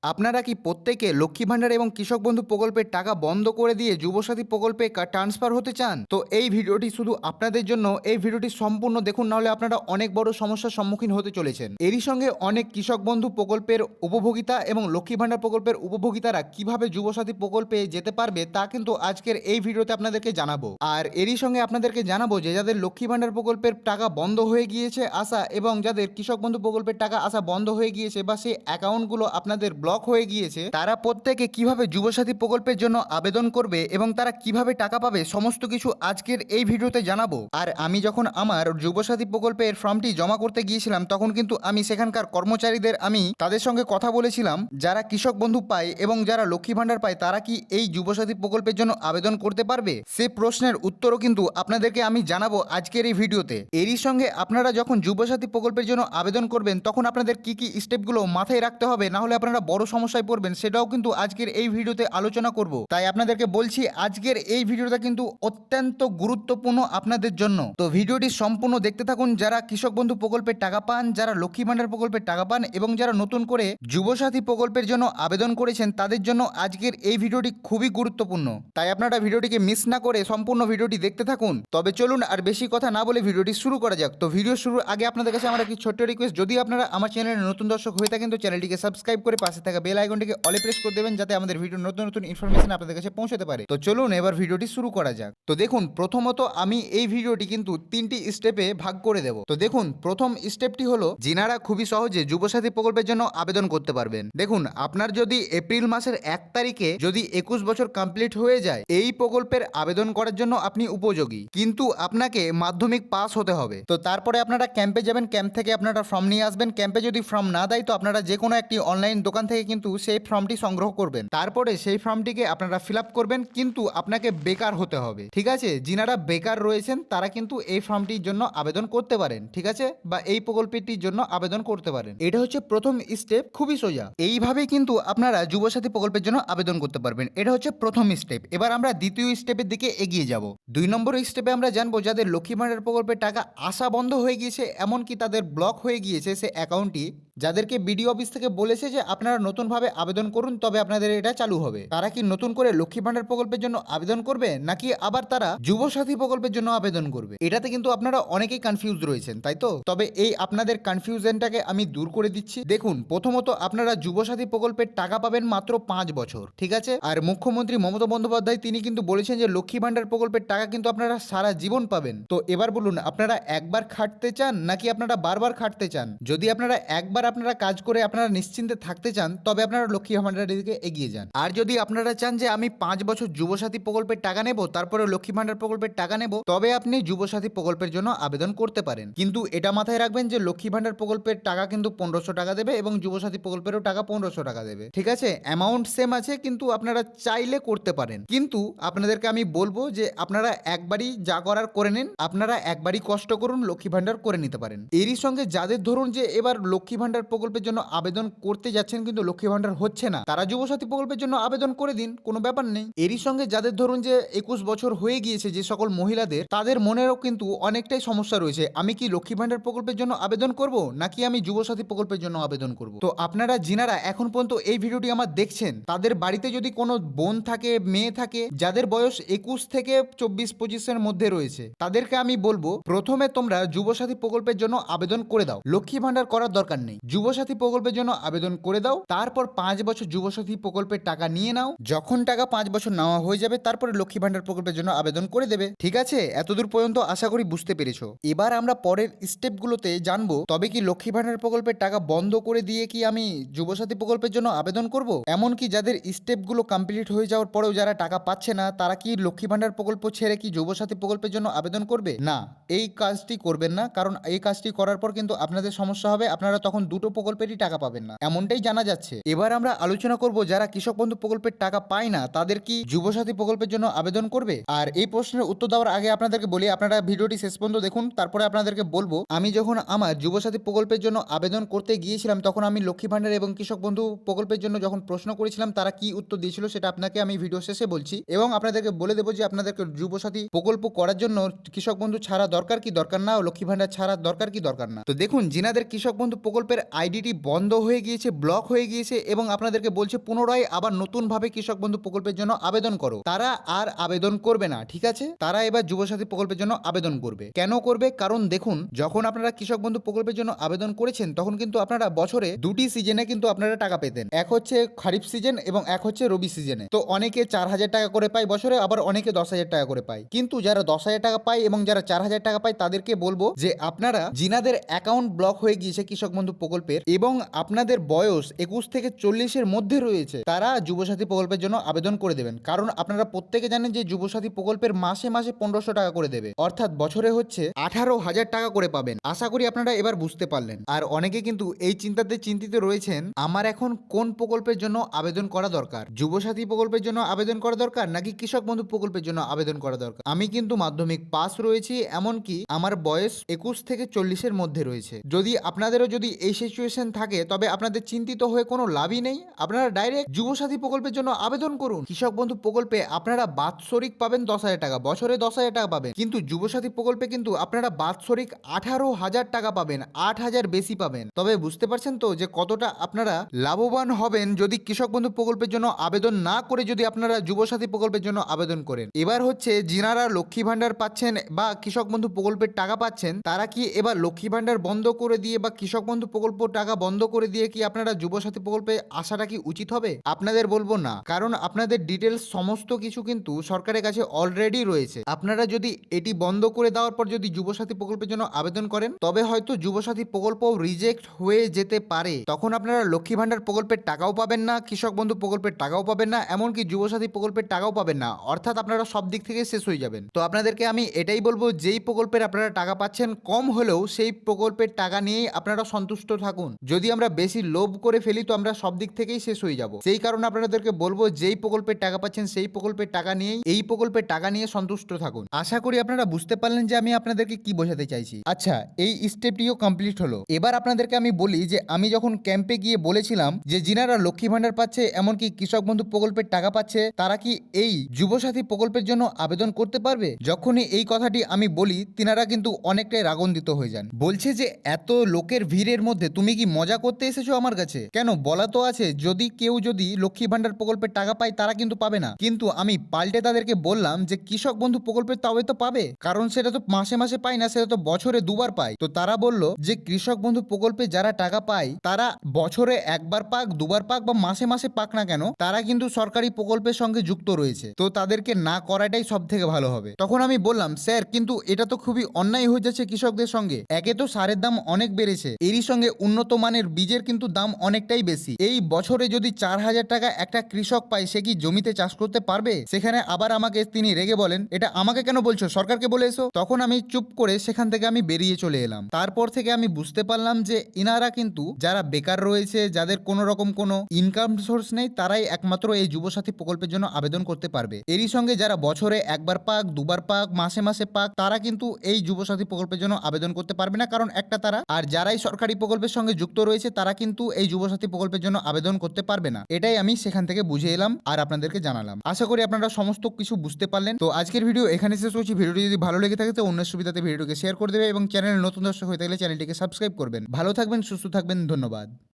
আপনারা কি প্রত্যেকে লক্ষ্মী ভাণ্ডার এবং কৃষক বন্ধু প্রকল্পের টাকা বন্ধ করে দিয়ে যুবসাথী প্রকল্পে ট্রান্সফার হতে চান? তো এই ভিডিওটি শুধু আপনাদের জন্য। এই ভিডিওটি সম্পূর্ণ দেখুন, নাহলে আপনারা অনেক বড় সমস্যার সম্মুখীন হতে চলেছেন। এরই সঙ্গে অনেক কৃষক বন্ধু প্রকল্পের উপভোগিতা এবং লক্ষ্মী ভাণ্ডার প্রকল্পের উপভোগিতারা কিভাবে যুবসাথী প্রকল্পে যেতে পারবে তা কিন্তু আজকের এই ভিডিওতে আপনাদেরকে জানাবো। আর এরই সঙ্গে আপনাদেরকে জানাবো যে যাদের লক্ষ্মী ভাণ্ডার প্রকল্পের টাকা বন্ধ হয়ে গিয়েছে আসা, এবং যাদের কৃষক বন্ধু প্রকল্পের টাকা আসা বন্ধ হয়ে গিয়েছে বা সেই অ্যাকাউন্টগুলো আপনাদের ব্লক হয়ে গিয়েছে, তারা প্রত্যেকে কিভাবে যুবসাথী প্রকল্পের জন্য আবেদন করবে এবং তারা কিভাবে টাকা পাবে, সমস্ত কিছু আজকের এই ভিডিওতে জানাবো। আর আমি যখন আমার যুবসাথী প্রকল্পের ফর্মটি জমা করতে গিয়েছিলাম, তখন কিন্তু আমি সেখানকার কর্মচারীদের তাদের সঙ্গে কথা বলেছিলাম, যারা কৃষক বন্ধু পায় এবং যারা লক্ষ্মী ভাণ্ডার পায় তারা কি এই যুবসাথী প্রকল্পের জন্য আবেদন করতে পারবে, সে প্রশ্নের উত্তরও কিন্তু আপনাদেরকে আমি জানাবো আজকের এই ভিডিওতে। এরই সঙ্গে আপনারা যখন যুবসাথী প্রকল্পের জন্য আবেদন করবেন তখন আপনাদের কি কি স্টেপগুলো মাথায় রাখতে হবে, না হলে আপনারা বড় সমস্যায় পড়বেন, সেটাও কিন্তু আজকের এই ভিডিওতে আলোচনা করব। তাই আপনাদেরকে বলছি, আজকের এই ভিডিওটা কিন্তু অত্যন্ত গুরুত্বপূর্ণ আপনাদের জন্য। তো ভিডিওটি সম্পূর্ণ দেখতে থাকুন। যারা কৃষক বন্ধু প্রকল্পের টাকা পান, যারা লক্ষ্মী ভাণ্ডার প্রকল্পের টাকা পান এবং যারা নতুন করে যুবসাথী প্রকল্পের জন্য আবেদন করেছেন, তাদের জন্য আজকের এই ভিডিওটি খুবই গুরুত্বপূর্ণ। তাই আপনারা ভিডিওটিকে মিস না করে সম্পূর্ণ ভিডিওটি দেখতে থাকুন। তবে চলুন আর বেশি কথা না বলে ভিডিওটি শুরু করা যাক। তো ভিডিও শুরুর আগে আপনাদের কাছে আমার একটি ছোট্ট রিকোয়েস্ট, যদি আপনারা আমার চ্যানেলের নতুন দর্শক হয়ে থাকেন তো চ্যানেলটিকে সাবস্ক্রাইব করে পাশে থাকা বেল আইকনটিকে অলে প্রেস করে দেবেন, যাতে আমাদের ভিডিওর নতুন নতুন ইনফরমেশন আপনাদের কাছে পৌঁছাতে পারে। তো চলুন এবার ভিডিওটি শুরু করা যাক। তো দেখুন, প্রথমত আমি এই ভিডিওটি কিন্তু 3টি স্টেপে ভাগ করে দেব। তো দেখুন, প্রথম স্টেপটি হলো যিনারা খুবই সহজে যুবসাথী প্রকল্পের জন্য আবেদন করতে পারবেন। দেখুন, আপনার যদি এপ্রিল মাসের 1 তারিখে যদি 21 বছর কমপ্লিট হয়ে যায়, এই প্রকল্পের আবেদন করার জন্য আপনি উপযোগী, কিন্তু আপনাকে মাধ্যমিক পাস হতে হবে। তো তারপরে আপনারা ক্যাম্পে যাবেন, ক্যাম্প থেকে আপনারা ফর্ম নিয়ে আসবেন। ক্যাম্পে যদি ফর্ম না দেয় তো আপনারা যে কোনো একটি অনলাইন দোকান থেকে কিন্তু সেই ফর্মটি সংগ্রহ করবেন। তারপরে সেই ফর্মটিকে আপনারা ফিল আপ করবেন, কিন্তু আপনাকে বেকার হতে হবে, ঠিক আছে? যিনারা বেকার রয়েছেন তারা কিন্তু এই ফর্মটির জন্য আবেদন করতে পারেন, ঠিক আছে, বা এই প্রকল্পটির জন্য আবেদন করতে পারেন। এটা হচ্ছে প্রথম স্টেপ, খুবই সোজা। এইভাবেই কিন্তু আপনারা যুবসাথী প্রকল্পের জন্য আবেদন করতে পারবেন। এটা হচ্ছে প্রথম স্টেপ। এবার আমরা দ্বিতীয় স্টেপের দিকে এগিয়ে যাব। 2 নম্বর স্টেপে আমরা জানবো যাদের লক্ষ্মী ভাণ্ডার প্রকল্পের টাকা আসা বন্ধ হয়ে গিয়েছে, এমনকি তাদের ব্লক হয়ে গিয়েছে সে অ্যাকাউন্টটি, যাদেরকে বিডিও অফিস থেকে বলেছে যে আপনারা নতুনভাবে আবেদন করুন তবে আপনাদের এটা চালু হবে, তারা কি নতুন করে লক্ষ্মী ভাণ্ডার প্রকল্পের জন্য আবেদন করবে, নাকি আবার তারা যুবসাথী প্রকল্পের জন্য আবেদন করবে? এটাতে কিন্তু আপনারা অনেকেই কনফিউজ রয়েছেন, তাই তো? তবে এই আপনাদের কনফিউশনটাকে আমি দূর করে দিচ্ছি। দেখুন, প্রথমত আপনারা যুবসাথী প্রকল্পের টাকা পাবেন মাত্র 5 বছর, ঠিক আছে? আর মুখ্যমন্ত্রী মমতা বন্দ্যোপাধ্যায় তিনি কিন্তু বলেছেন যে লক্ষ্মী ভাণ্ডার প্রকল্পের টাকা কিন্তু আপনারা সারা জীবন পাবেন। তো এবার বলুন, আপনারা একবার খাটতে চান নাকি আপনারা বারবার খাটতে চান? যদি আপনারা একবার আপনারা কাজ করে আপনারা নিশ্চিন্তে থাকতে চান, তবে আপনারা লক্ষ্মী ভাণ্ডারের দিকে এগিয়ে যান। আর যদি আপনারা চান যে আমি 5 বছর যুবসাথী প্রকল্পের টাকা নেব, তারপরে লক্ষ্মী ভাণ্ডার প্রকল্পের টাকা নেব, তবে আপনি যুবসাথী প্রকল্পের জন্য আবেদন করতে পারেন। কিন্তু এটা মাথায় রাখবেন যে লক্ষ্মী ভাণ্ডার প্রকল্পের টাকা কিন্তু 1500 টাকা দেবে এবং যুবসাথী প্রকল্পেরও টাকা 1500 টাকা দেবে, ঠিক আছে? অ্যামাউন্ট সেম আছে, কিন্তু আপনারা চাইলে করতে পারেন। কিন্তু আপনাদেরকে আমি বলবো যে আপনারা একবারই যা করার করে নিন, আপনারা একবারই কষ্ট করুন, লক্ষ্মী ভাণ্ডার করে নিতে পারেন। এরই সঙ্গে যাদের ধরুন যে এবার লক্ষ্মী ভাণ্ডার প্রকল্পের জন্য আবেদন করতে যাচ্ছেন কিন্তু লক্ষ্মী ভাণ্ডার হচ্ছে না, তারা যুবসাথী প্রকল্পের জন্য আবেদন করে দিন, কোনো ব্যাপার নেই। এরই সঙ্গে যাদের ধরুন যে 21 বছর হয়ে গিয়েছে যে সকল মহিলাদের, তাদের মনেরও কিন্তু অনেকটাই সমস্যা রয়েছে, আমি কি লক্ষ্মী ভাণ্ডার প্রকল্পের জন্য আবেদন করব নাকি আমি যুবসাথী প্রকল্পের জন্য আবেদন করব? তো আপনারা যিনারা এখন পর্যন্ত এই ভিডিওটি আমার দেখছেন, তাদের বাড়িতে যদি কোনো বোন থাকে, মেয়ে থাকে, যাদের বয়স 21 থেকে 24-25 এর মধ্যে রয়েছে, তাদেরকে আমি বলবো প্রথমে তোমরা যুবসাথী প্রকল্পের জন্য আবেদন করে দাও, লক্ষ্মী ভাণ্ডার করার দরকার নেই। যুবসাথী প্রকল্পের জন্য আবেদন করে দাও, তারপর 5 বছর যুবসাথী প্রকল্পের টাকা নিয়ে নাও। যখন টাকা 5 বছর নেওয়া হয়ে যাবে, তারপরে লক্ষ্মী ভাণ্ডার প্রকল্পের জন্য আবেদন করে দেবে, ঠিক আছে? এতদূর পর্যন্ত আশা করি বুঝতে পেরেছো। এবার আমরা পরের স্টেপগুলোতে জানবো, তবে কি লক্ষ্মী ভাণ্ডার প্রকল্পের টাকা বন্ধ করে দিয়ে কি আমি যুবসাথী প্রকল্পের জন্য আবেদন করব? এমনকি যাদের স্টেপগুলো কমপ্লিট হয়ে যাওয়ার পরেও যারা টাকা পাচ্ছে না, তারা কি লক্ষ্মী ভাণ্ডার প্রকল্প ছেড়ে কি যুবসাথী প্রকল্পের জন্য আবেদন করবে? না, এই কাজটি করবেন না, কারণ এই কাজটি করার পর কিন্তু আপনাদের সমস্যা হবে, আপনারা তখন দুটো প্রকল্পেরই টাকা পাবেন না, এমনটাই জানা যাচ্ছে। এবার আমরা আলোচনা করব যারা কৃষক বন্ধু প্রকল্পের টাকা পায় না, তাদের কি যুবসাথী প্রকল্পের জন্য আবেদন করবে? আর এই প্রশ্নের উত্তর দেওয়ার আগে আপনাদেরকে বলি, আপনারা ভিডিওটি শেষ পর্যন্ত দেখুন, তারপরে আপনাদেরকে বলবো আমি যখন আমার যুবসাথী প্রকল্পের জন্য আবেদন করতে গিয়েছিলাম, তখন আমি লক্ষ্মী ভাণ্ডার এবং কৃষক বন্ধু প্রকল্পের জন্য যখন প্রশ্ন করেছিলাম, তারা কি উত্তর দিয়েছিল সেটা আপনাকে আমি ভিডিও শেষে বলছি, এবং আপনাদেরকে বলে দেবো যে আপনাদেরকে যুবসাথী প্রকল্প করার জন্য কৃষক বন্ধু ছাড়া দরকার কি দরকার না, লক্ষ্মী ভাণ্ডার ছাড়া দরকার কি দরকার না। তো দেখুন, যিনাদের কৃষক বন্ধু প্রকল্পের আইডিটি বন্ধ হয়ে গিয়েছে, ব্লক হয়ে গিয়েছে এবং আপনাদেরকে বলছে পুনরায় আবার নতুনভাবে কৃষক বন্ধু প্রকল্পের জন্য আবেদন করো, তারা আর আবেদন করবে না। ঠিক আছে, তারা এবার যুবসাথী প্রকল্পের জন্য আবেদন করবে। কেন করবে? কারণ দেখুন, যখন আপনারা কৃষক বন্ধু প্রকল্পের জন্য আবেদন করেছেন তখন কিন্তু আপনারা বছরে দুটি সিজনে কিন্তু আপনারা টাকা পেতেন, এক হচ্ছে খারিফ সিজন এবং এক হচ্ছে রবি সিজনে। তো অনেকে 4,000 টাকা করে পায় বছরে, আবার অনেকে 10,000 টাকা করে পায়। কিন্তু যারা 10,000 টাকা পায় এবং যারা 4,000 টাকা পায় তাদেরকে বলবো যে আপনারা যিনাদের অ্যাকাউন্ট ব্লক হয়ে গিয়েছে কৃষক বন্ধু প্রকল্পের এবং আপনাদের বয়স 21 থেকে 40-এর মধ্যে রয়েছে, তারা যুবসাথী প্রকল্পের জন্য আবেদন করে দেবেন। কারণ আপনারা প্রত্যেকে জানেন যে যুবসাথী প্রকল্পের মাসে মাসে 1500 টাকা করে দেবে, অর্থাৎ বছরে হচ্ছে 18,000 টাকা করে পাবেন। আশা করি আপনারা এবার বুঝতে পারলেন। আর অনেকে কিন্তু এই চিন্তাতে চিন্তিত রয়েছেন, আমার এখন কোন প্রকল্পের জন্য আবেদন করা দরকার, যুবসাথী প্রকল্পের জন্য আবেদন করা দরকার নাকি কৃষক বন্ধু প্রকল্পের জন্য আবেদন করা দরকার। আমি কিন্তু মাধ্যমিক পাস রয়েছি, এমনকি আমার বয়স 21 থেকে 40-এর মধ্যে রয়েছে। যদি আপনাদেরও যদি এই সিচুয়েশন থাকে তবে আপনাদের চিন্তিত হয়ে কোনো লাভই নেই, আপনারা ডাইরেক্ট যুবসাথী প্রকল্পের জন্য আবেদন করুন। কৃষক বন্ধু প্রকল্পে আপনারা বাৎসরিক পাবেন 10,000 টাকা, বছরে 10,000 টাকা পাবেন, কিন্তু যুবসাথী প্রকল্পে কিন্তু আপনারা বাৎসরিক 18,000 টাকা পাবেন, 8,000 বেশি পাবেন। তবে বুঝতে পারছেন তো যে কতটা আপনারা লাভবান হবেন যদি কৃষক বন্ধু প্রকল্পের জন্য আবেদন না করে যদি আপনারা যুবসাথী প্রকল্পের জন্য আবেদন করেন। এবার হচ্ছে যিনারা লক্ষ্মী ভান্ডার পাচ্ছেন বা কৃষক বন্ধু প্রকল্পের টাকা পাচ্ছেন, তারা কি এবার লক্ষ্মী ভান্ডার বন্ধ করে দিয়ে বা কৃষক বন্ধু প্রকল্প টাকা বন্ধ করে দিয়ে কি আপনারা যুবসাথী প্রকল্পে আসাটা কি উচিত হবে? আপনাদের বলবো না, কারণ আপনাদের ডিটেলস সমস্ত কিছু কিন্তু সরকারের কাছে অলরেডি রয়েছে। আপনারা যদি এটি বন্ধ করে দেওয়ার পর যদি যুবসাথী প্রকল্পের জন্য আবেদন করেন তবে হয়তো যুবসাথী প্রকল্প রিজেক্ট হয়ে যেতে পারে। তখন আপনারা লক্ষ্মী ভান্ডার প্রকল্পের টাকাও পাবেন না, কৃষক বন্ধু প্রকল্পের টাকাও পাবেন না, এমনকি যুবসাথী প্রকল্পের টাকাও পাবেন না, অর্থাৎ আপনারা সব দিক থেকে শেষ হয়ে যাবেন। তো আপনাদেরকে আমি এটাই বলবো, যেই প্রকল্পের আপনারা টাকা পাচ্ছেন কম হলেও সেই প্রকল্পের টাকা নিয়েই আপনারা সন্তুষ্ট থাকুন। যদি আমরা বেশি লোভ করে ফেলি তো আমরা সব দিক থেকেই শেষ হয়ে যাব। সেই কারণে আপনাদেরকে বলবো, যেই প্রকল্পের টাকা পাচ্ছেন সেই প্রকল্পের টাকা নিয়েই এই প্রকল্পের টাকা নিয়ে সন্তুষ্ট থাকুন। আশা করি আপনারা বুঝতে পারলেন যে আমি আপনাদেরকে কি বোঝাতে চাইছি। আচ্ছা, এই স্টেপটিও কমপ্লিট হলো। এবার আপনাদেরকে আমি বলি যে আমি যখন ক্যাম্পে গিয়ে বলেছিলাম যে যিনারা লক্ষ্মী ভান্ডার পাচ্ছে এমনকি কৃষক বন্ধু প্রকল্পের টাকা পাচ্ছে তারা কি এই যুবসাথী প্রকল্পের জন্য আবেদন করতে পারবে, যখনই এই কথাটি আমি বলি তিনারা কিন্তু অনেকটাই রাগান্বিত হয়ে যান। বলছে যে এত লোকের ভিড়ের মধ্যে তুমি কি মজা করতে এসেছো আমার কাছে? কেন, বলা তো আছে যদি কেউ যদি লক্ষ্মী ভান্ডার প্রকল্পের টাকা পায় তারা কিন্তু পাবে না। কিন্তু আমি পাল্টে তাদেরকে বললাম যে কৃষক বন্ধু প্রকল্পের তবে তো পাবে, কারণ সেটা তো মাসে মাসে পায় না, সেটা তো বছরে দুবার পায়। তো তারা বলল যে কৃষক বন্ধু প্রকল্পে যারা টাকা পায় তারা বছরে একবার পাক, দুবার পাক বা মাসে মাসে পাক না কেন, তারা কিন্তু সরকারি প্রকল্পের সঙ্গে যুক্ত রয়েছে, তো তাদেরকে না করাটাই সব থেকে ভালো হবে। তখন আমি বললাম স্যার কিন্তু এটা তো খুবই অন্যায় হয়ে যাচ্ছে কৃষকদের সঙ্গে। একে তো সারের দাম অনেক বেড়েছে, এরই সঙ্গে উন্নত মানের বীজের কিন্তু দাম অনেকটাই বেশি। এই বছরে যদি 4,000 টাকা একটা কৃষক পায় সে কি জমিতে চাষ করতে পারবে? সেখানে আবার আমাকে তিনি রেগে বলেন, এটা আমাকে কেন বলছো, সরকারকে বলে এসো। তখন আমি চুপ করে সেখান থেকে আমি বেরিয়ে চলে এলাম। তারপর থেকে আমি বুঝতে পারলাম যে ইনারা কিন্তু যারা বেকার রয়েছে, যাদের কোনো রকম কোনো ইনকাম সোর্স নেই, তারাই একমাত্র এই যুবসাথী প্রকল্পের জন্য আবেদন করতে পারবে। এরই সঙ্গে যারা বছরে একবার পাক, দুবার পাক, মাসে মাসে পাক, তারা কিন্তু এই যুবসাথী প্রকল্পের জন্য আবেদন করতে পারবে না, কারণ একটা তারা। আর যারাই সরকারি প্রকল্পের সঙ্গে যুক্ত রয়েছে তারা কিন্তু এই যুবসাথী প্রকল্পের জন্য আবেদন করতে পারবে না। এটাই আমি সেখান থেকে বুঝে এলাম আর আপনাদেরকে জানালাম। আশা করি আপনারা সমস্ত কিছু বুঝতে পারলেন। তো আজকের ভিডিও এখানে শেষ করছি। ভিডিওটি যদি ভালো লেগে থাকে তো অন্যের সুবিধাতে ভিডিওকে শেয়ার করে দেবে এবং চ্যানেলে নতুন দর্শক হয়ে থাকলে চ্যানেলটিকে সাবস্ক্রাইব করবেন। ভালো থাকবেন, সুস্থ থাকবেন, ধন্যবাদ।